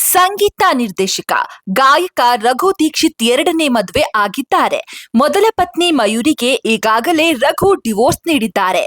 ಸಂಗೀತ ನಿರ್ದೇಶಕ ಗಾಯಕ ರಘು ದೀಕ್ಷಿತ್ ಎರಡನೇ ಮದುವೆ ಆಗಿದ್ದಾರೆ. ಮೊದಲ ಪತ್ನಿ ಮಯೂರಿಗೆ ಈಗಾಗಲೇ ರಘು ಡಿವೋರ್ಸ್ ನೀಡಿದ್ದಾರೆ.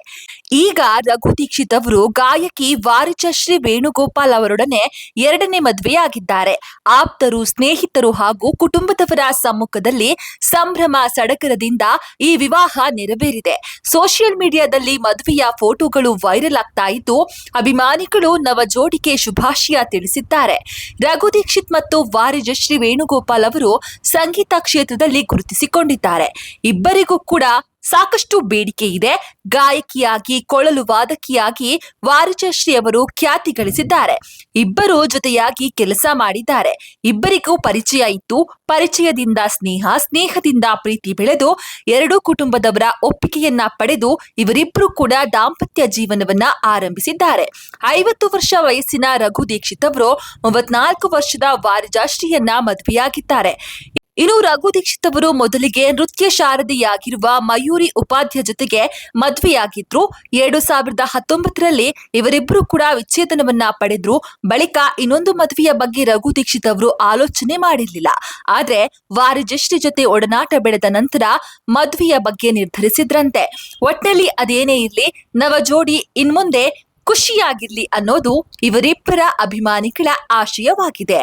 ಈಗ ರಘು ದೀಕ್ಷಿತ್ ಅವರು ಗಾಯಕಿ ವಾರಿಜಶ್ರೀ ವೇಣುಗೋಪಾಲ್ ಅವರೊಡನೆ ಎರಡನೇ ಮದುವೆಯಾಗಿದ್ದಾರೆ. ಆಪ್ತರು, ಸ್ನೇಹಿತರು ಹಾಗೂ ಕುಟುಂಬದವರ ಸಮ್ಮುಖದಲ್ಲಿ ಸಂಭ್ರಮ ಸಡಗರದಿಂದ ಈ ವಿವಾಹ ನೆರವೇರಿದೆ. ಸೋಷಿಯಲ್ ಮೀಡಿಯಾದಲ್ಲಿ ಮದುವೆಯ ಫೋಟೋಗಳು ವೈರಲ್ ಆಗ್ತಾ ಇದ್ದು, ಅಭಿಮಾನಿಗಳು ನವ ಜೋಡಿಗೆ ಶುಭಾಶಯ ತಿಳಿಸಿದ್ದಾರೆ. ರಘು ದೀಕ್ಷಿತ್ ಮತ್ತು ವಾರಿಜಶ್ರೀ ವೇಣುಗೋಪಾಲ್ ಅವರು ಸಂಗೀತ ಕ್ಷೇತ್ರದಲ್ಲಿ ಗುರುತಿಸಿಕೊಂಡಿದ್ದಾರೆ. ಇಬ್ಬರಿಗೂ ಕೂಡ ಸಾಕಷ್ಟು ಬೇಡಿಕೆ ಇದೆ. ಗಾಯಕಿಯಾಗಿ, ಕೊಳಲು ವಾದಕಿಯಾಗಿ ವಾರಿಜಶ್ರೀ ಅವರು ಖ್ಯಾತಿ ಗಳಿಸಿದ್ದಾರೆ. ಇಬ್ಬರು ಜೊತೆಯಾಗಿ ಕೆಲಸ ಮಾಡಿದ್ದಾರೆ. ಇಬ್ಬರಿಗೂ ಪರಿಚಯ ಇತ್ತು. ಪರಿಚಯದಿಂದ ಸ್ನೇಹ, ಸ್ನೇಹದಿಂದ ಪ್ರೀತಿ ಬೆಳೆದು ಎರಡೂ ಕುಟುಂಬದವರ ಒಪ್ಪಿಗೆಯನ್ನ ಪಡೆದು ಇವರಿಬ್ಬರು ಕೂಡ ದಾಂಪತ್ಯ ಜೀವನವನ್ನ ಆರಂಭಿಸಿದ್ದಾರೆ. 50 ವರ್ಷ ವಯಸ್ಸಿನ ರಘು ದೀಕ್ಷಿತ್ ಅವರು 34 ವರ್ಷದ ವಾರಿಜಶ್ರೀಯನ್ನ ಮದುವೆಯಾಗಿದ್ದಾರೆ. ಇನ್ನು ರಘು ದೀಕ್ಷಿತ್ ಅವರು ಮೊದಲಿಗೆ ನೃತ್ಯ ಶಾರದೆಯಾಗಿರುವ ಮಯೂರಿ ಉಪಾಧ್ಯ ಜೊತೆಗೆ ಮದುವೆಯಾಗಿದ್ರು. 2019ರಲ್ಲಿ ಇವರಿಬ್ಬರು ಕೂಡ ವಿಚ್ಛೇದನವನ್ನ ಪಡೆದ್ರು. ಬಳಿಕ ಇನ್ನೊಂದು ಮದುವೆಯ ಬಗ್ಗೆ ರಘು ದೀಕ್ಷಿತ್ ಅವರು ಆಲೋಚನೆ ಮಾಡಿರಲಿಲ್ಲ. ಆದ್ರೆ ವಾರಿಜಶ್ರೀ ಜೊತೆ ಒಡನಾಟ ಬೆಳೆದ ನಂತರ ಮದುವೆಯ ಬಗ್ಗೆ ನಿರ್ಧರಿಸಿದ್ರಂತೆ. ಒಟ್ನಲ್ಲಿ ಅದೇನೇ ಇರ್ಲಿ, ನವ ಜೋಡಿ ಇನ್ಮುಂದೆ ಖುಷಿಯಾಗಿರ್ಲಿ ಅನ್ನೋದು ಇವರಿಬ್ಬರ ಅಭಿಮಾನಿಗಳ ಆಶಯವಾಗಿದೆ.